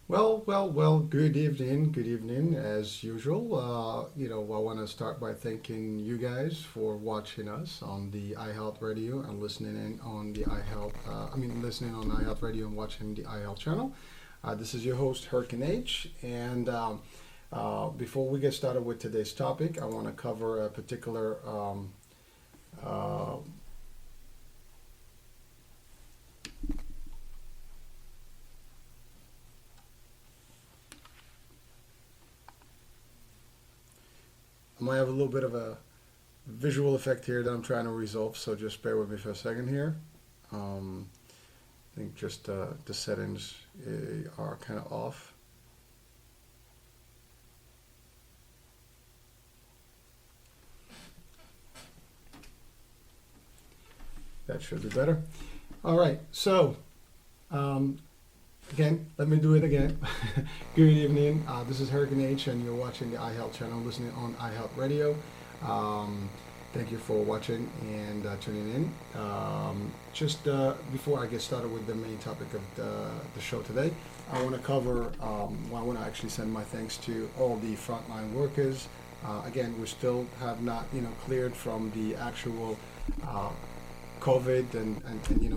Well, good evening, as usual. I want to start by thanking you guys for watching us on the iHealth Radio and listening in on the iHealth, listening on iHealth Radio and watching the iHealth channel. This is your host, Hurricane H. And before we get started with today's topic, I want to cover a particular uh, I might have a little bit of a visual effect here that I'm trying to resolve, so just bear with me for a second here. Um, I think just the settings are kind of off. That should be better. All right, so um, again, let me do it again. Good evening. This is Hurricane H, and you're watching the iHealth channel, listening on iHealth Radio. Um, Thank you for watching and tuning in. Just before I get started with the main topic of the show today, I want to cover, I want to actually send my thanks to all the frontline workers. Again, we still have not, cleared from the actual uh, COVID and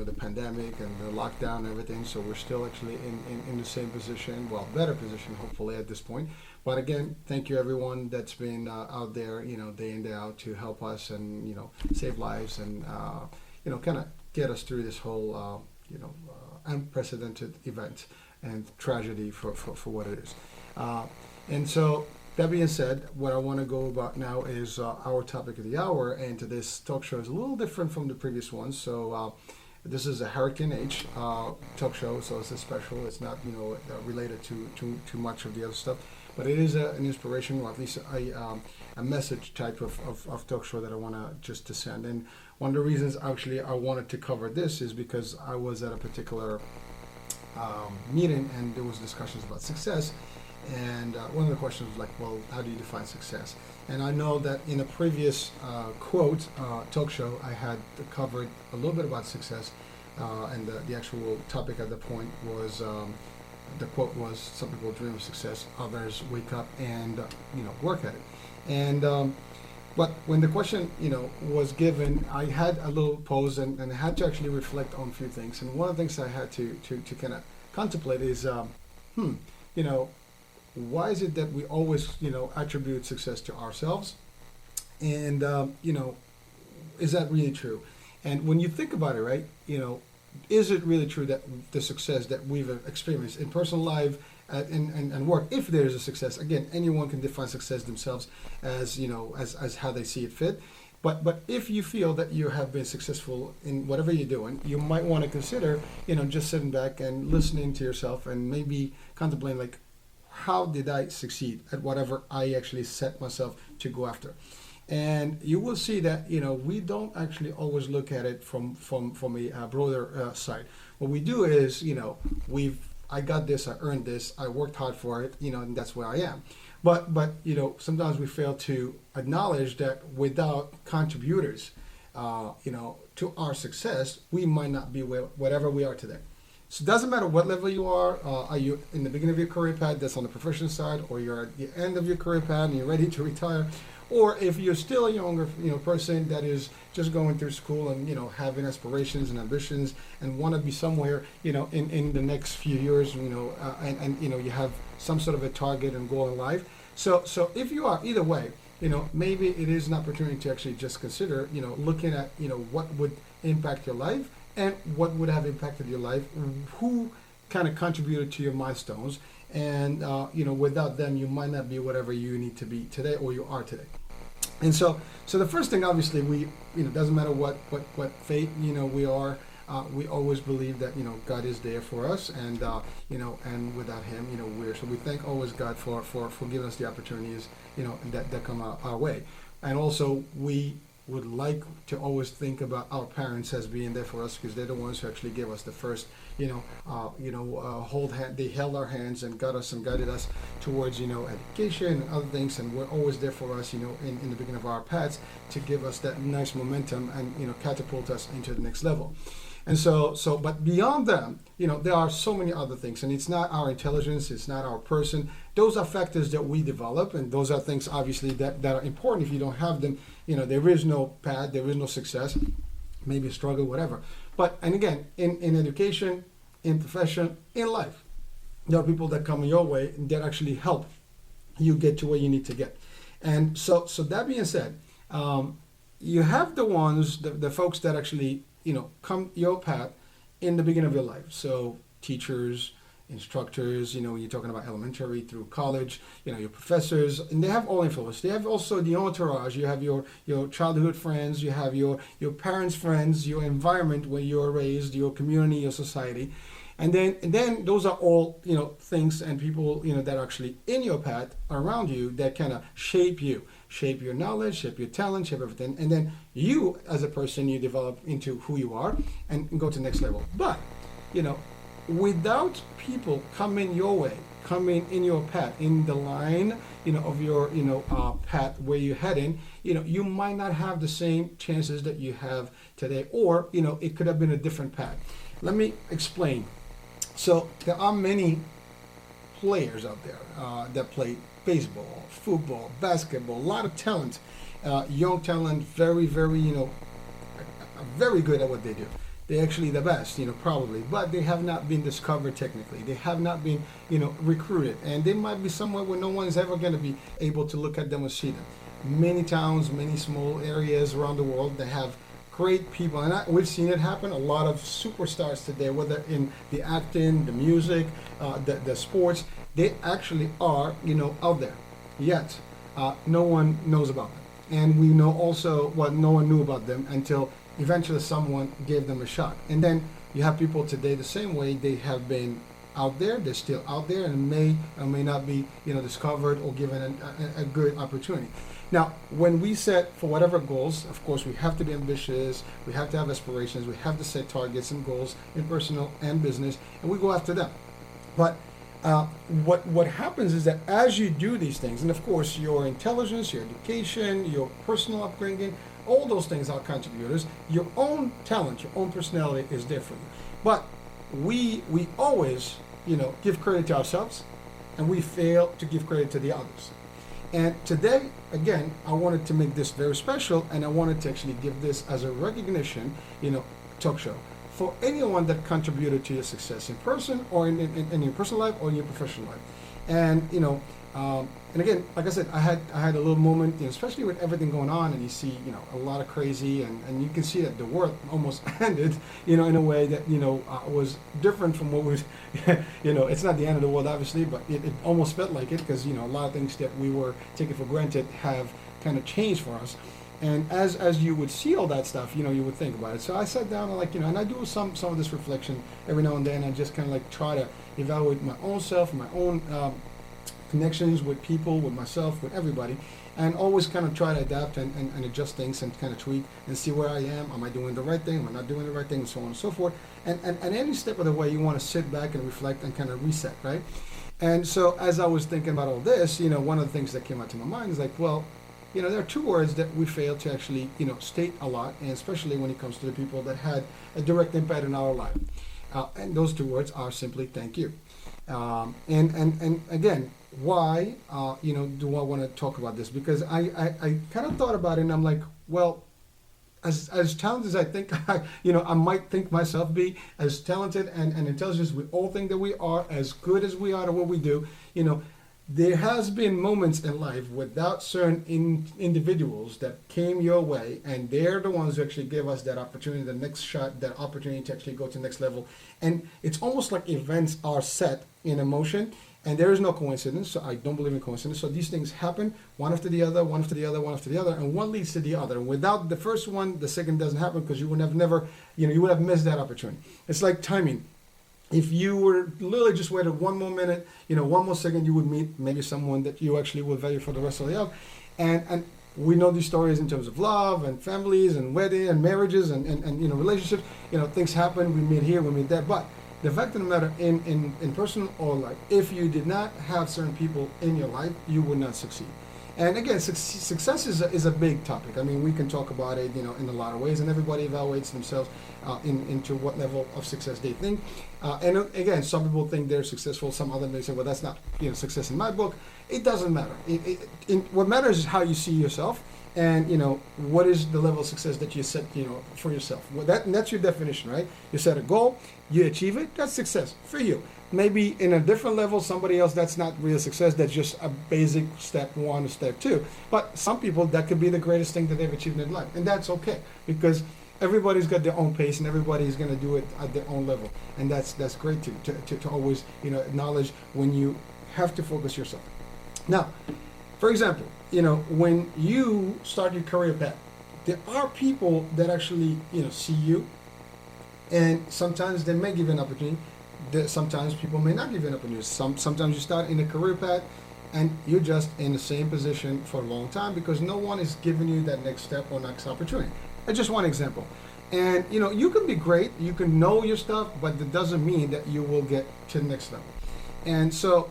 the pandemic and the lockdown and everything. So we're still actually in the same position, well, better position hopefully at this point. But again, thank you everyone that's been out there, day in day out to help us and save lives and kind of get us through this whole unprecedented event and tragedy for what it is. Uh, and so that being said, what I want to go about now is our topic of the hour, and today's talk show is a little different from the previous ones. So this is a Hurricane H talk show, so it's a special. It's not related to too much of the other stuff, but it is an inspiration, or at least a message type of talk show that I want to just to send. And one of the reasons actually I wanted to cover this is because I was at a particular meeting, and there was discussions about success. And one of the questions was like, well, how do you define success? And I know that in a previous talk show, I had covered a little bit about success, and the actual topic at the point was the quote was, "Some people dream of success, others wake up and work at it." And but when the question was given, I had a little pause, and I had to actually reflect on a few things. And one of the things I had to kind of contemplate is, hmm, you know why is it that we always attribute success to ourselves, and is that really true? And when you think about it, right, is it really true that the success that we've experienced in personal life and work, if there's a success, again, anyone can define success themselves as as how they see it fit. But if you feel that you have been successful in whatever you're doing, you might want to consider just sitting back and listening to yourself and maybe contemplating, like, how did I succeed at whatever I actually set myself to go after? And you will see that we don't actually always look at it from a broader side. What we do is I got this, I earned this, I worked hard for it, and that's where I am. But sometimes we fail to acknowledge that without contributors, to our success, we might not be whatever we are today. So it doesn't matter what level you are. Are you in the beginning of your career path, that's on the professional side, or you're at the end of your career path and you're ready to retire, or if you're still a younger person that is just going through school and having aspirations and ambitions and want to be somewhere in the next few years, and you have some sort of a target and goal in life. So if you are either way, maybe it is an opportunity to actually just consider looking at what would impact your life and what would have impacted your life, who kind of contributed to your milestones, and without them you might not be whatever you need to be today or you are today. And so the first thing, obviously, we doesn't matter what fate we are, we always believe that God is there for us, and and without Him we thank always God for giving us the opportunities that come our way. And also we would like to always think about our parents as being there for us, because they're the ones who actually gave us the first, hold hand. They held our hands and got us and guided us towards, education and other things, and we're always there for us, in the beginning of our paths to give us that nice momentum and catapult us into the next level. And but beyond them, there are so many other things, and it's not our intelligence, it's not our person. Those are factors that we develop, and those are things obviously that are important. If you don't have them, there is no path, there is no success, maybe a struggle, whatever. But, and again, in education, in profession, in life, there are people that come your way that actually help you get to where you need to get. And so that being said, you have the ones, the folks that actually, come your path in the beginning of your life. So teachers, instructors, you're talking about elementary through college, your professors, and they have all influence. They have also the entourage. You have your childhood friends, you have your parents' friends, your environment where you're raised, your community, your society. And then those are all, things and people, that are actually in your path around you that kind of shape you, shape your knowledge, shape your talent, shape everything. And then you, as a person, you develop into who you are and go to the next level. But, without people coming your way, coming in your path, in the line, of your, path where you're heading, you might not have the same chances that you have today, or, it could have been a different path. Let me explain. So there are many players out there that play baseball, football, basketball, a lot of talent, young talent, very, very, very good at what they do. They're actually the best, probably, but they have not been discovered technically. They have not been, recruited, and they might be somewhere where no one's ever going to be able to look at them or see them. Many towns, many small areas around the world that have great people, and we've seen it happen. A lot of superstars today, whether in the acting, the music, the sports, they actually are, out there. Yet, no one knows about them, and we know also what no one knew about them until eventually someone gave them a shot. And then you have people today the same way. They have been out there, they're still out there, and may or may not be, discovered or given a good opportunity. Now, when we set for whatever goals, of course, we have to be ambitious, we have to have aspirations, we have to set targets and goals in personal and business, and we go after them. But what happens is that as you do these things, and of course, your intelligence, your education, your personal upbringing, all those things are contributors. Your own talent, your own personality is there for you. But we always, give credit to ourselves, and we fail to give credit to the others. And today, again, I wanted to make this very special, and I wanted to actually give this as a recognition, talk show for anyone that contributed to your success in person or in your personal life or in your professional life. And and again, like I said, I had a little moment, especially with everything going on, and you see, a lot of crazy, and you can see that the world almost ended, in a way that, was different from what was, it's not the end of the world, obviously, but it almost felt like it, because, a lot of things that we were taking for granted have kind of changed for us. And as you would see all that stuff, you would think about it. So I sat down and and I do some of this reflection every now and then. I just kind of try to evaluate my own self, my own connections with people, with myself, with everybody, and always kind of try to adapt and adjust things and kind of tweak and see where I am. Am I doing the right thing? Am I not doing the right thing? And so on and so forth. And any step of the way, you want to sit back and reflect and kind of reset, right? And so as I was thinking about all this, one of the things that came out to my mind is well, there are two words that we fail to actually, state a lot, and especially when it comes to the people that had a direct impact in our life. And those two words are simply thank you. And again, why, do I want to talk about this? Because I kind of thought about it, and I'm like, well, as talented as I think, I might think myself be, as talented and intelligent as we all think that we are, as good as we are at what we do, there has been moments in life without certain individuals that came your way, and they're the ones who actually give us that opportunity, the next shot, that opportunity to actually go to the next level. And it's almost like events are set in a motion, and there is no coincidence. So I don't believe in coincidence. So these things happen one after the other, one after the other, one after the other, and one leads to the other. And without the first one, the second doesn't happen, because you would have never, you would have missed that opportunity. It's like timing. If you were literally just waited one more minute, one more second, you would meet maybe someone that you actually would value for the rest of the life. And we know these stories in terms of love and families and wedding and marriages and relationships. Things happen. We meet here, we meet there. But the fact of the matter, in personal or life, if you did not have certain people in your life, you would not succeed. And again, success is a big topic. I mean, we can talk about it, in a lot of ways, and everybody evaluates themselves into what level of success they think. And again, some people think they're successful. Some other may say, well, that's not success in my book. It doesn't matter. What matters is how you see yourself, and what is the level of success that you set for yourself. And that's your definition, right? You set a goal, you achieve it. That's success for you. Maybe in a different level, somebody else, that's not real success. That's just a basic step one or step two. But some people, that could be the greatest thing that they've achieved in their life. And that's okay, because everybody's got their own pace and everybody's going to do it at their own level. And that's great to always acknowledge when you have to focus yourself. Now, for example, when you start your career path, there are people that actually see you, and sometimes they may give you an opportunity. Sometimes people may not give you an opportunity. Sometimes you start in a career path and you're just in the same position for a long time because no one is giving you that next step or next opportunity. That's just one example. And you can be great, you can know your stuff, but that doesn't mean that you will get to the next level. And so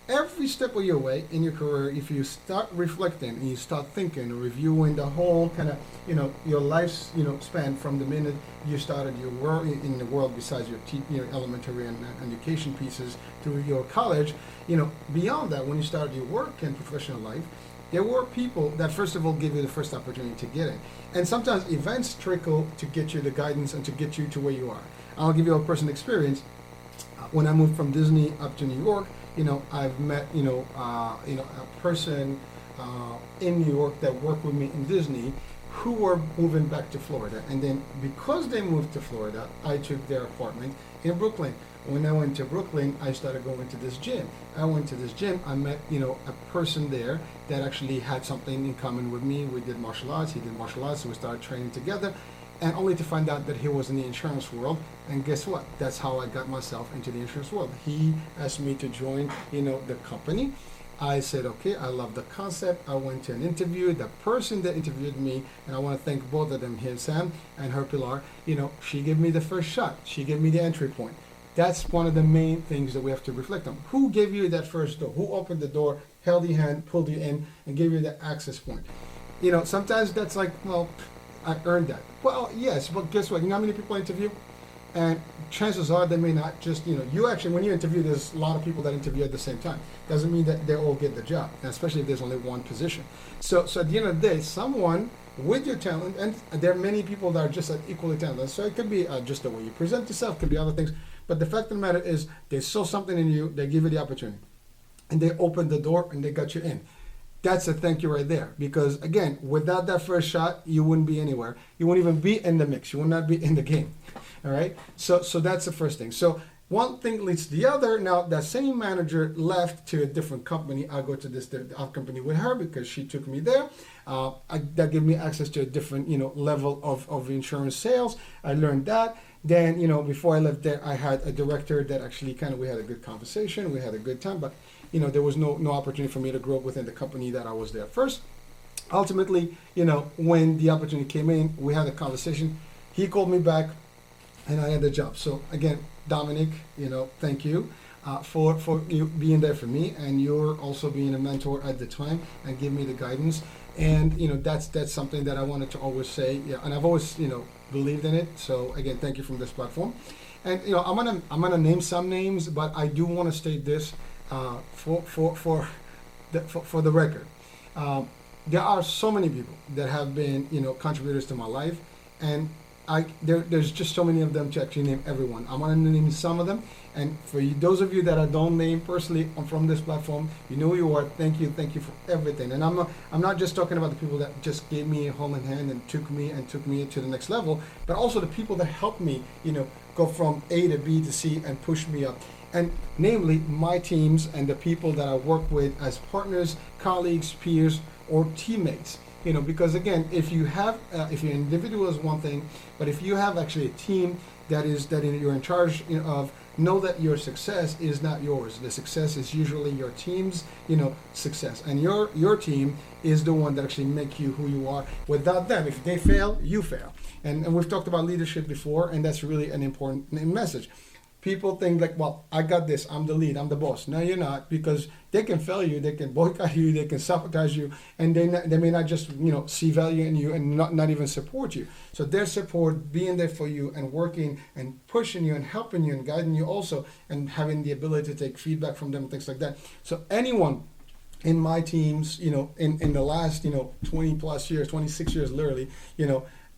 every step of your way in your career, if you start reflecting and you start thinking, reviewing the whole kind of, your life's, span from the minute you started your work in the world, besides your elementary and education pieces through your college, beyond that, when you started your work and professional life, there were people that first of all give you the first opportunity to get in. And sometimes events trickle to get you the guidance and to get you to where you are. I'll give you a personal experience. When I moved from Disney up to New York, I've met, a person in New York that worked with me in Disney who were moving back to Florida. And then because they moved to Florida, I took their apartment in Brooklyn. When I went to Brooklyn, I started going to this gym. I went to this gym. I met, a person there that actually had something in common with me. We did martial arts. He did martial arts. So we started training together. And only to find out that he was in the insurance world. And guess what? That's how I got myself into the insurance world. He asked me to join, the company. I said, okay, I love the concept. I went to an interview. The person that interviewed me, and I want to thank both of them, him, Sam, and her, Pilar, she gave me the first shot. She gave me the entry point. That's one of the main things that we have to reflect on. Who gave you that first door? Who opened the door, held your hand, pulled you in, and gave you that access point? Sometimes that's like, well, I earned that. Well, yes, but guess what? You know how many people I interview? And chances are they may not just, you actually, when you interview, there's a lot of people that interview at the same time. Doesn't mean that they all get the job, and especially if there's only one position. So at the end of the day, someone with your talent, and there are many people that are just equally talented. So it could be just the way you present yourself, could be other things. But the fact of the matter is, they saw something in you, they give you the opportunity. And they opened the door and they got you in. That's a thank you right there. Because again, without that first shot, you wouldn't be anywhere. You wouldn't even be in the mix. You would not be in the game. All right? So that's the first thing. So one thing leads to the other. Now, that same manager left to a different company. I go to this company with her because she took me there. That gave me access to a different, level of insurance sales. I learned that. Then, before I left there, I had a director that actually we had a good conversation. We had a good time, but, there was no opportunity for me to grow up within the company that I was there first. Ultimately, when the opportunity came in, we had a conversation. He called me back and I had the job. So again, Dominic, thank you for you being there for me, and you're also being a mentor at the time and give me the guidance. And that's something that I wanted to always say. Yeah, and I've always believed in it. So again, thank you from this platform. And I'm gonna name some names, but I do want to state this for the record. There are so many people that have been contributors to my life, and there's just so many of them to actually name everyone. I'm going to name some of them, and for those of you that I don't name personally from this platform, you know who you are. Thank you for everything. And I'm not just talking about the people that just gave me a helping hand and took me to the next level, but also the people that helped me, go from A to B to C and push me up. And namely, my teams and the people that I work with as partners, colleagues, peers, or teammates. Because again, if you're an individual is one thing, but if you have actually a team that you're in charge of, know that your success is not yours. The success is usually your team's, success, and your team is the one that actually make you who you are. Without them, if they fail, you fail. And we've talked about leadership before, and that's really an important message. people think like, well, I got this, I'm the lead, I'm the boss. No, you're not, because they can fail you, they can boycott you, they can sabotage you, and they may not just, see value in you and not even support you. So their support, being there for you and working and pushing you and helping you and guiding you also, and having the ability to take feedback from them, things like that. So anyone in my teams, in the last, 20 plus years, 26 years, literally,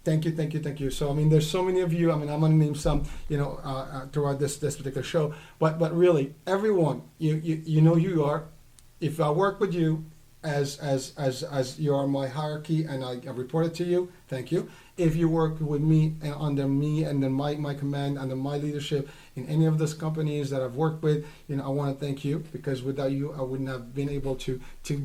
thank you, thank you, thank you. So, I mean, there's so many of you. I mean, I'm going to name some, throughout this particular show. But really, everyone, you know who you are. If I work with you as you are my hierarchy and I report it to you, thank you. If you work with me and under me and then my command, under my leadership in any of those companies that I've worked with, I want to thank you, because without you, I wouldn't have been able to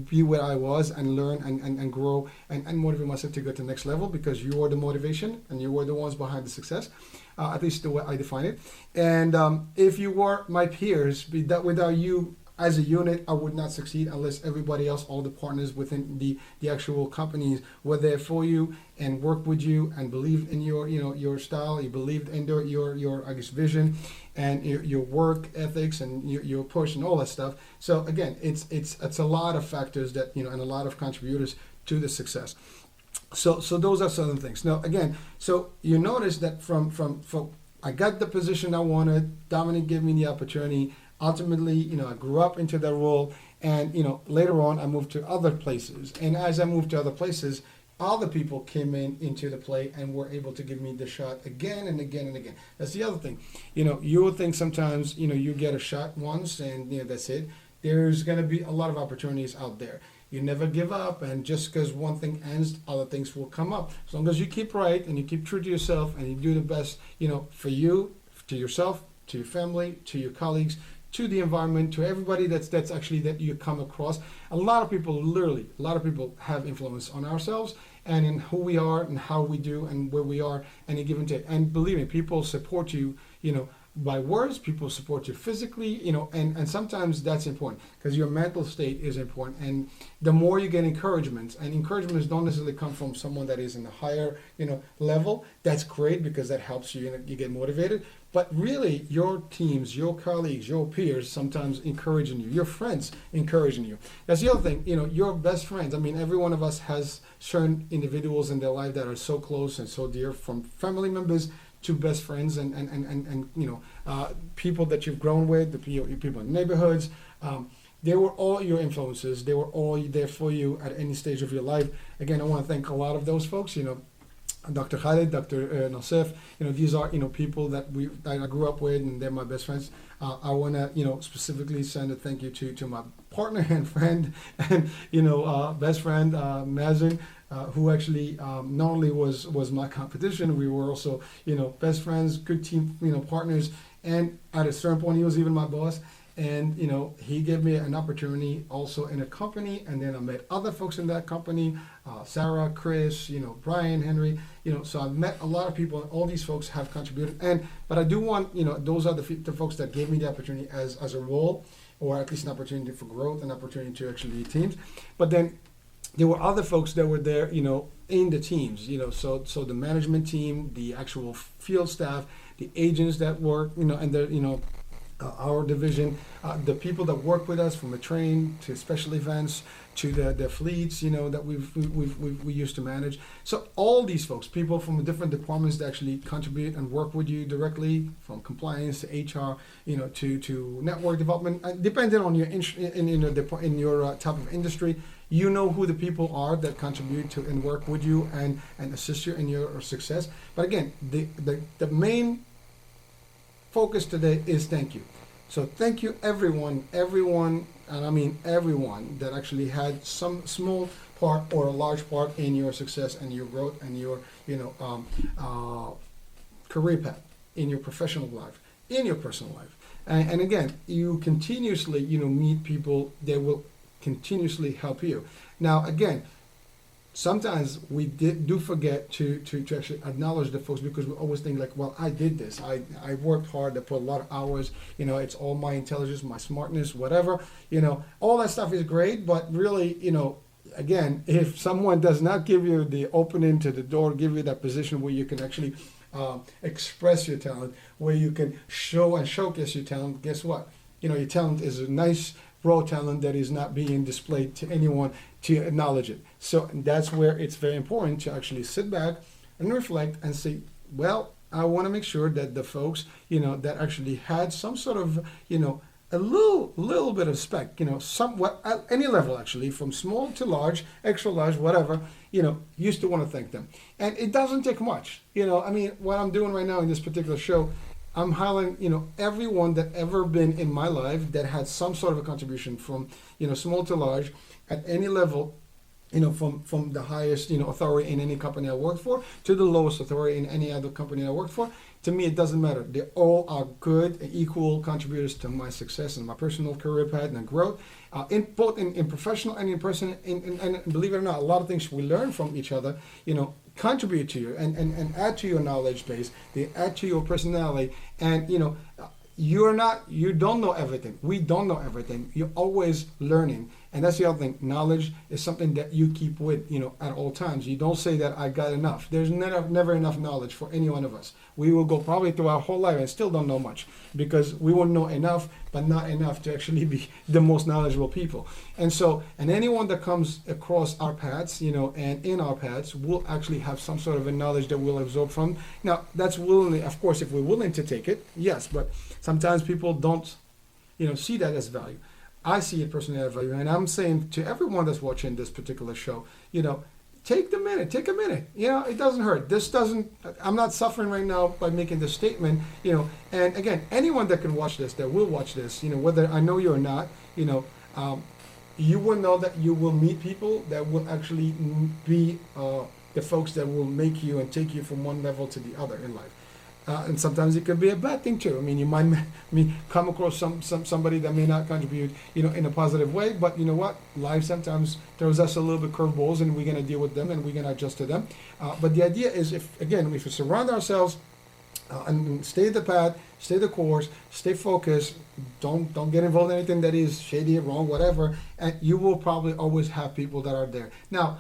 be where I was and learn and grow and motivate myself to go to the next level, because you are the motivation and you are the ones behind the success, at least the way I define it. And if you were my peers, without you, as a unit, I would not succeed unless everybody else, all the partners within the actual companies, were there for you and work with you and believe in your style. You believed in your I guess vision and your work ethics and your push and all that stuff. So again, it's a lot of factors that and a lot of contributors to the success. So those are certain things. Now again, so you notice that from I got the position I wanted. Dominic gave me the opportunity. Ultimately, I grew up into that role, and later on I moved to other places. And as I moved to other places, other people came into the play and were able to give me the shot again and again and again. That's the other thing. You would think sometimes you get a shot once and that's it. There's going to be a lot of opportunities out there. You never give up, and just because one thing ends, other things will come up. As long as you keep right and you keep true to yourself and you do the best, for you, to yourself, to your family, to your colleagues, to the environment, to everybody that's actually that you come across. A lot of people have influence on ourselves and in who we are and how we do and where we are any given day. And believe me, people support you, by words, people support you physically, and sometimes that's important because your mental state is important. And the more you get encouragements, and encouragements don't necessarily come from someone that is in a higher, level, that's great because that helps you, you get motivated. But really, your teams, your colleagues, your peers sometimes encouraging you, your friends encouraging you. That's the other thing, your best friends. I mean, every one of us has certain individuals in their life that are so close and so dear, from family members to best friends and people that you've grown with, the people in neighborhoods. They were all your influences. They were all there for you at any stage of your life. Again, I want to thank a lot of those folks, Dr. Khalid, Dr. Nassif, these are, people that I grew up with, and they're my best friends. I want to, specifically send a thank you to my partner and friend and, best friend, Mazen, who actually not only was my competition, we were also, best friends, good team, partners. And at a certain point, he was even my boss. And, he gave me an opportunity also in a company. And then I met other folks in that company, Sarah, Chris, Brian, Henry, so I've met a lot of people, and all these folks have contributed. But I do want, those are the folks that gave me the opportunity as a role, or at least an opportunity for growth, an opportunity to actually lead teams. But then there were other folks that were there, in the teams, so the management team, the actual field staff, the agents that work, and the, our division, the people that work with us, from a train to special events to the fleets, that we used to manage. So all these folks, people from different departments that actually contribute and work with you directly, from compliance to HR, to network development, depending on your in your type of industry. You know who the people are that contribute to and work with you and assist you in your success. But again, the main focus today is thank you. So thank you everyone, and I mean everyone that actually had some small part or a large part in your success and your growth and your career path, in your professional life, in your personal life. And again, you continuously meet people that will continuously help you. Now again, sometimes we do forget to actually acknowledge the folks, because we always think like, well, I did this. I worked hard. I put a lot of hours. It's all my intelligence, my smartness, whatever. All that stuff is great. But really, again, if someone does not give you the opening to the door, give you that position where you can actually express your talent, where you can show and showcase your talent. Guess what? Your talent is a nice raw talent that is not being displayed to anyone to acknowledge it. So that's where it's very important to actually sit back and reflect and say, well, I want to make sure that the folks, that actually had some sort of, a little bit of spec, somewhat at any level actually, from small to large, extra large, whatever, used to want to thank them. And it doesn't take much. What I'm doing right now in this particular show, I'm highlighting, everyone that ever been in my life that had some sort of a contribution from, small to large at any level, from the highest, authority in any company I worked for to the lowest authority in any other company I worked for. To me, it doesn't matter. They all are good and equal contributors to my success and my personal career path and growth, in both in professional and in personal. And believe it or not, a lot of things we learn from each other, contribute to you and add to your knowledge base. They add to your personality. And, you don't know everything. We don't know everything. You're always learning. And that's the other thing. Knowledge is something that you keep with, at all times. You don't say that I got enough. There's never enough knowledge for any one of us. We will go probably through our whole life and still don't know much because we won't know enough, but not enough to actually be the most knowledgeable people. And anyone that comes across our paths, and in our paths will actually have some sort of a knowledge that we'll absorb from. Now, that's willingly, of course, if we're willing to take it, yes, but sometimes people don't, see that as value. I see it personally as value, and I'm saying to everyone that's watching this particular show, take a minute. It doesn't hurt. I'm not suffering right now by making this statement, and again, anyone that can watch this, that will watch this, whether I know you or not, you will know that you will meet people that will actually be the folks that will make you and take you from one level to the other in life. And sometimes it could be a bad thing too. You might come across somebody that may not contribute, in a positive way. But you know what? Life sometimes throws us a little bit curveballs, and we're gonna deal with them, and we're gonna adjust to them. But the idea is, if we surround ourselves and stay the path, stay the course, stay focused, don't get involved in anything that is shady, wrong, whatever, and you will probably always have people that are there. Now,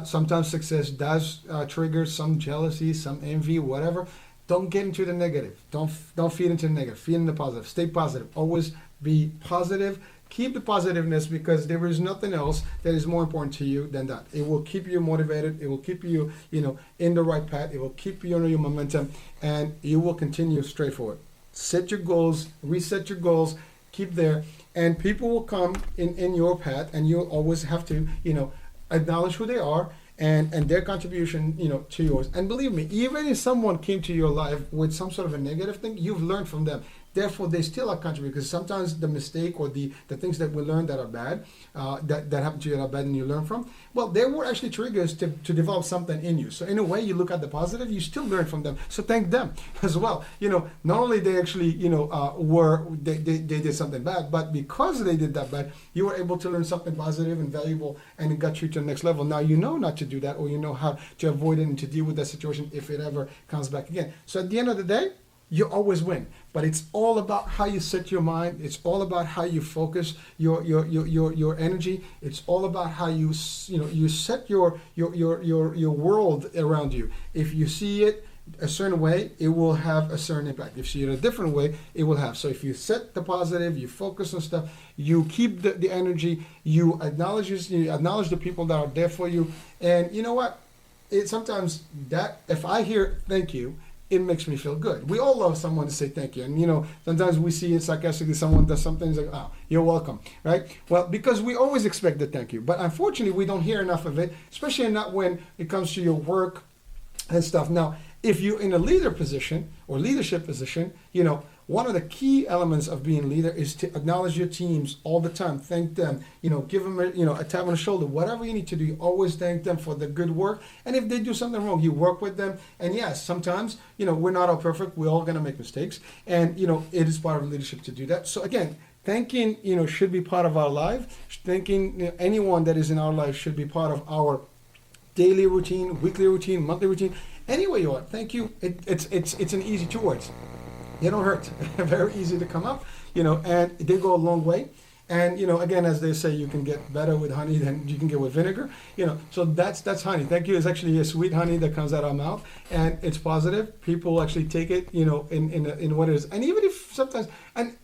sometimes success does trigger some jealousy, some envy, whatever. Don't get into the negative. Don't feed into the negative. Feed into the positive. Stay positive. Always be positive. Keep the positiveness, because there is nothing else that is more important to you than that. It will keep you motivated. It will keep you, in the right path. It will keep you on your momentum, and you will continue straight forward. Set your goals. Reset your goals. Keep there, and people will come in your path, and you'll always have to, acknowledge who they are. And their contribution, to yours. And believe me, even if someone came to your life with some sort of a negative thing, you've learned from them. Therefore, they still are contributing, because sometimes the mistake or the things that we learn that are bad, that happen to you that are bad and you learn from, well, they were actually triggers to develop something in you. So in a way, you look at the positive, you still learn from them. So thank them as well. Not only they actually, they did something bad, but because they did that bad, you were able to learn something positive and valuable, and it got you to the next level. Now you know not to do that, or you know how to avoid it and to deal with that situation if it ever comes back again. So at the end of the day, you always win. But it's all about how you set your mind. It's all about how you focus your energy. It's all about how you set your world around you. If you see it a certain way, it will have a certain impact. If you see it a different way, it will have. So if you set the positive, you focus on stuff, you keep the energy, you acknowledge the people that are there for you. And you know what? Sometimes that, if I hear thank you, it makes me feel good. We all love someone to say thank you. And, sometimes we see it sarcastically, someone does something, it's like, oh, you're welcome, right? Well, because we always expect the thank you. But unfortunately, we don't hear enough of it, especially not when it comes to your work and stuff. Now, if you're in a leader position or leadership position, one of the key elements of being a leader is to acknowledge your teams all the time. Thank them, give them a tap on the shoulder. Whatever you need to do, you always thank them for the good work. And if they do something wrong, you work with them. And yes, sometimes, we're not all perfect. We're all going to make mistakes. And, it is part of leadership to do that. So again, thanking, should be part of our life. Thanking anyone that is in our life should be part of our daily routine, weekly routine, monthly routine. Anyway you are, thank you. It's an easy 2 words. They don't hurt. Very easy to come up, and they go a long way. And again, as they say, you can get better with honey than you can get with vinegar. So that's honey. Thank you. It's actually a sweet honey that comes out of our mouth, and it's positive. People actually take it, in what it is. And even if sometimes, and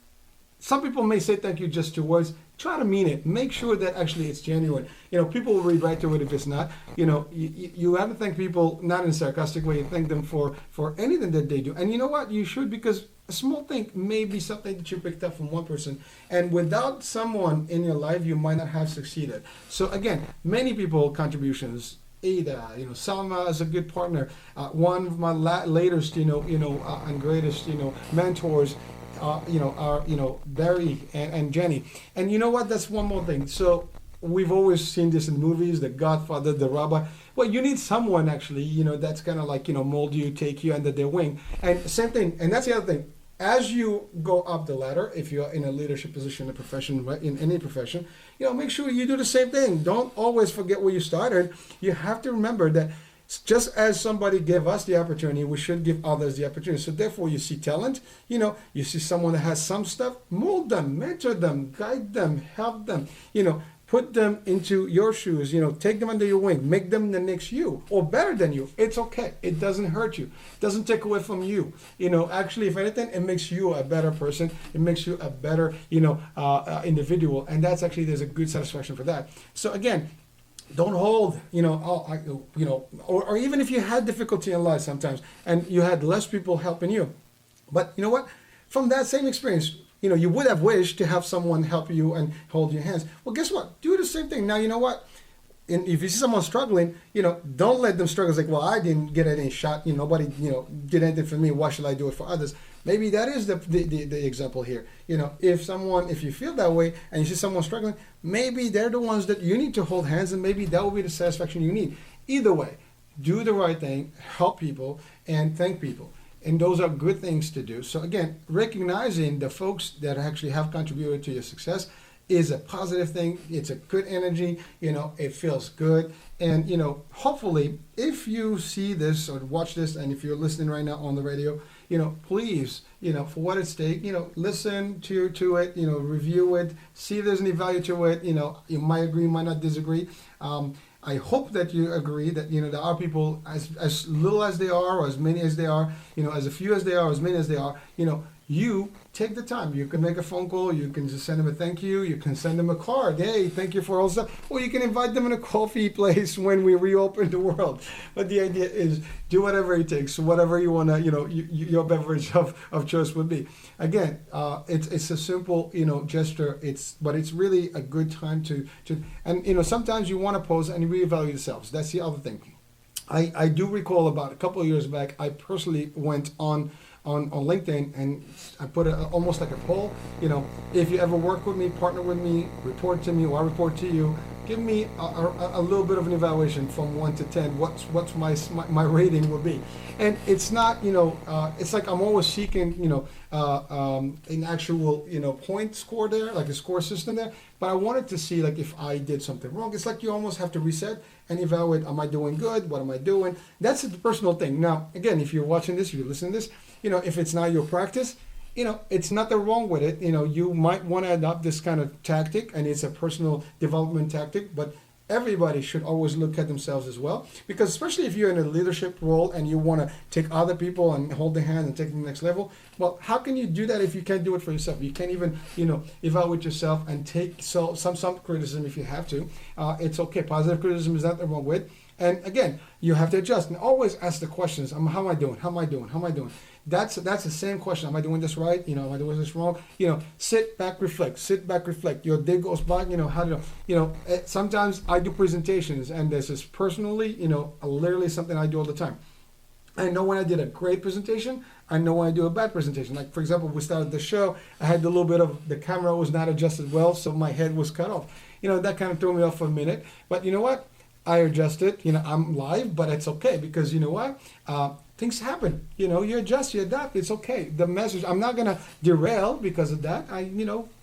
some people may say thank you just 2 words. Try to mean it. Make sure that actually it's genuine. People will read right to it if it's not. You have to thank people not in a sarcastic way. You thank them for anything that they do. And you know what? You should, because a small thing may be something that you picked up from one person. And without someone in your life, you might not have succeeded. So again, many people contributions. Ada, Salma is a good partner. One of my latest, and greatest, mentors. Barry and Jenny. And you know what? That's one more thing. So we've always seen this in movies, The Godfather, The Rabbi. Well, you need someone actually, that's kind of like, mold you, take you under their wing. And same thing. And that's the other thing. As you go up the ladder, if you're in a leadership position, a profession, in any profession, make sure you do the same thing. Don't always forget where you started. You have to remember that just as somebody gave us the opportunity, we should give others the opportunity. So therefore, you see talent, you see someone that has some stuff, mold them, mentor them, guide them, help them, put them into your shoes, take them under your wing, make them the next you or better than you. It's okay. It doesn't hurt you. It doesn't take away from you. Actually, if anything, it makes you a better person. It makes you a better, individual. And that's actually, there's a good satisfaction for that. So again, don't hold, or even if you had difficulty in life sometimes and you had less people helping you. But you know what? From that same experience, you would have wished to have someone help you and hold your hands. Well, guess what? Do the same thing. Now, you know what? If you see someone struggling, don't let them struggle. It's like, well, I didn't get any shot. Nobody, did anything for me. Why should I do it for others? Maybe that is the example here. If you feel that way and you see someone struggling, maybe they're the ones that you need to hold hands, and maybe that will be the satisfaction you need. Either way, do the right thing, help people, and thank people. And those are good things to do. So again, recognizing the folks that actually have contributed to your success is a positive thing. It's a good energy. It feels good. And, hopefully, if you see this or watch this, and if you're listening right now on the radio, please, for what it's take, listen to it, review it, see if there's any value to it. You might agree, might not disagree. I hope that you agree that, there are people as little as they are, or as many as they are, as a few as they are, as many as they are, you take the time. You can make a phone call. You can just send them a thank you. You can send them a card. Hey, thank you for all stuff. Or you can invite them in a coffee place when we reopen the world. But the idea is do whatever it takes, whatever you want to, your beverage of choice would be. Again, it's a simple, gesture. But it's really a good time to and, sometimes you want to pause and reevaluate yourselves. That's the other thing. I do recall about a couple of years back, I personally went on LinkedIn, and I put almost like a poll. If you ever work with me, partner with me, report to me, or I report to you, give me a little bit of an evaluation from 1 to 10. What's my rating will be, and it's not it's like I'm always seeking an actual point score there, like a score system there. But I wanted to see like if I did something wrong. It's like you almost have to reset and evaluate. Am I doing good? What am I doing? That's a personal thing. Now, again, if you're watching this, if you're listening to this, if it's not your practice, it's nothing wrong with it. You might want to adopt this kind of tactic, and it's a personal development tactic, but everybody should always look at themselves as well, because especially if you're in a leadership role and you want to take other people and hold their hand and take them to the next level, well, how can you do that if you can't do it for yourself? You can't even, evaluate yourself and take some criticism if you have to. It's okay. Positive criticism is nothing wrong with. And again, you have to adjust and always ask the questions. How am I doing? How am I doing? How am I doing? That's the same question. Am I doing this right? Am I doing this wrong? Sit back, reflect. Sit back, reflect. Your day goes by. Sometimes I do presentations, and this is personally, literally something I do all the time. I know when I did a great presentation. I know when I do a bad presentation. Like, for example, we started the show. I had a little bit of the camera was not adjusted well, so my head was cut off. That kind of threw me off for a minute. But you know what? I adjusted. I'm live, but it's okay because you know what? Things happen. You adjust, you adapt. It's okay. The message, I'm not gonna derail because of that.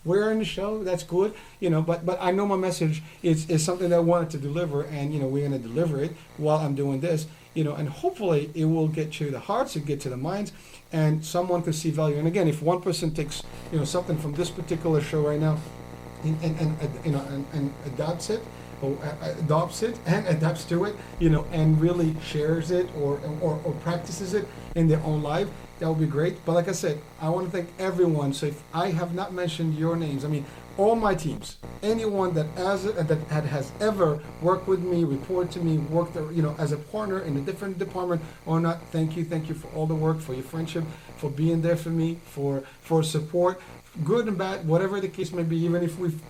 We're in the show. That's good. But I know my message is something that I wanted to deliver, and we're gonna deliver it while I'm doing this. And hopefully it will get to the hearts, it get to the minds, and someone can see value. And again, if one person takes something from this particular show right now, and adopts it, or adopts it and adapts to it, and really shares it or practices it in their own life, that would be great. But like I said, I want to thank everyone. So if I have not mentioned your names, I mean, all my teams, anyone that has ever worked with me, report to me, worked as a partner in a different department or not, thank you for all the work, for your friendship, for being there for me, for support, good and bad, whatever the case may be. Even if we've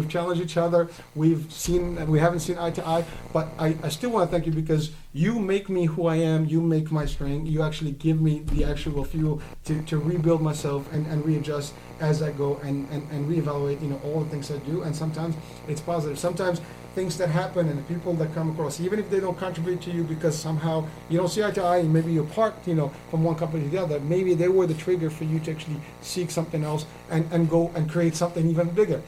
challenged each other, we haven't seen eye to eye, but I still want to thank you, because you make me who I am. You make my strength. You actually give me the actual fuel to rebuild myself and readjust as I go and reevaluate all the things I do. And sometimes it's positive. Sometimes things that happen and the people that come across, even if they don't contribute to you because somehow you don't see eye to eye and maybe you're part from one company to the other, maybe they were the trigger for you to actually seek something else and go and create something even bigger.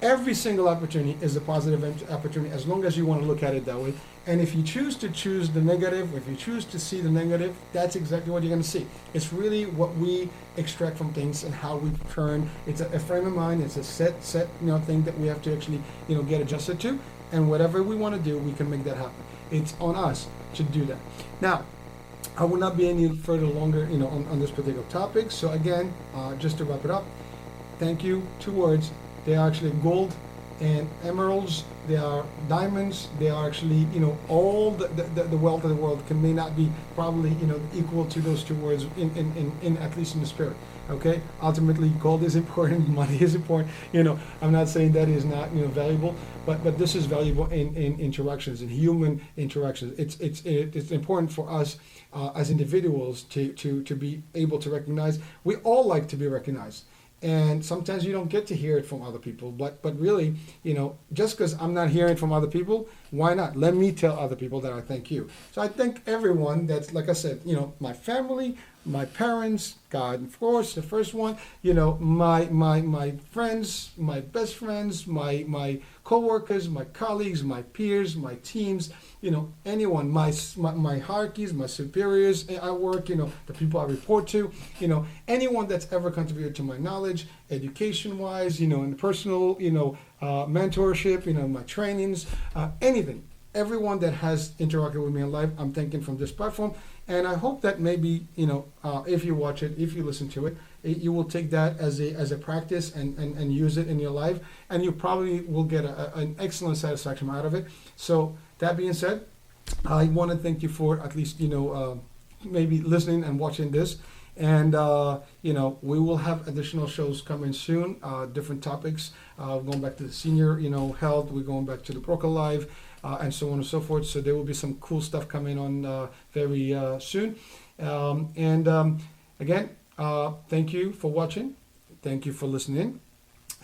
Every single opportunity is a positive opportunity, as long as you want to look at it that way. And if you choose the negative, if you choose to see the negative, that's exactly what you're going to see. It's really what we extract from things and how we turn. It's a frame of mind. It's a set thing that we have to actually get adjusted to. And whatever we want to do, we can make that happen. It's on us to do that. Now, I will not be any further longer on this particular topic. So again, just to wrap it up, thank you. 2 words. They are actually gold and emeralds. They are diamonds. They are actually, all the wealth of the world may not be probably, equal to those 2 words in at least in the spirit. Okay. Ultimately, gold is important. Money is important. I'm not saying that is not valuable, but this is valuable in interactions, in human interactions. It's important for us as individuals to be able to recognize. We all like to be recognized. And sometimes you don't get to hear it from other people, but really, just because I'm not hearing from other people, why not? Let me tell other people that I thank you. So I thank everyone that's, like I said, my family, my parents, God, of course, the first one, my friends, my best friends, my coworkers, my colleagues, my peers, my teams, anyone, my hierarchies, my superiors at work, the people I report to, anyone that's ever contributed to my knowledge, education-wise, in personal, mentorship, my trainings, anything. Everyone that has interacted with me in life, I'm thanking from this platform. And I hope that maybe, if you watch it, if you listen to it, you will take that as a practice and use it in your life. And you probably will get an excellent satisfaction out of it. So that being said, I want to thank you for at least, maybe listening and watching this. And, we will have additional shows coming soon, different topics, going back to the senior, health. We're going back to the Broker Live. And so on and so forth. So there will be some cool stuff coming on very soon. Again, thank you for watching. Thank you for listening.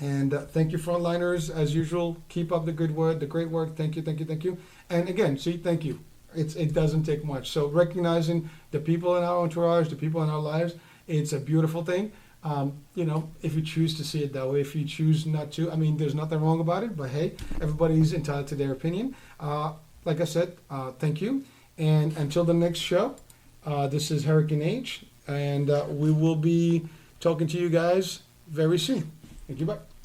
And thank you, frontliners, as usual. Keep up the good work, the great work. Thank you. And again, thank you. It doesn't take much. So recognizing the people in our entourage, the people in our lives, it's a beautiful thing. If you choose to see it that way, if you choose not to, there's nothing wrong about it, but hey, everybody's entitled to their opinion. Like I said, thank you. And until the next show, this is Hurricane H, and we will be talking to you guys very soon. Thank you, bye.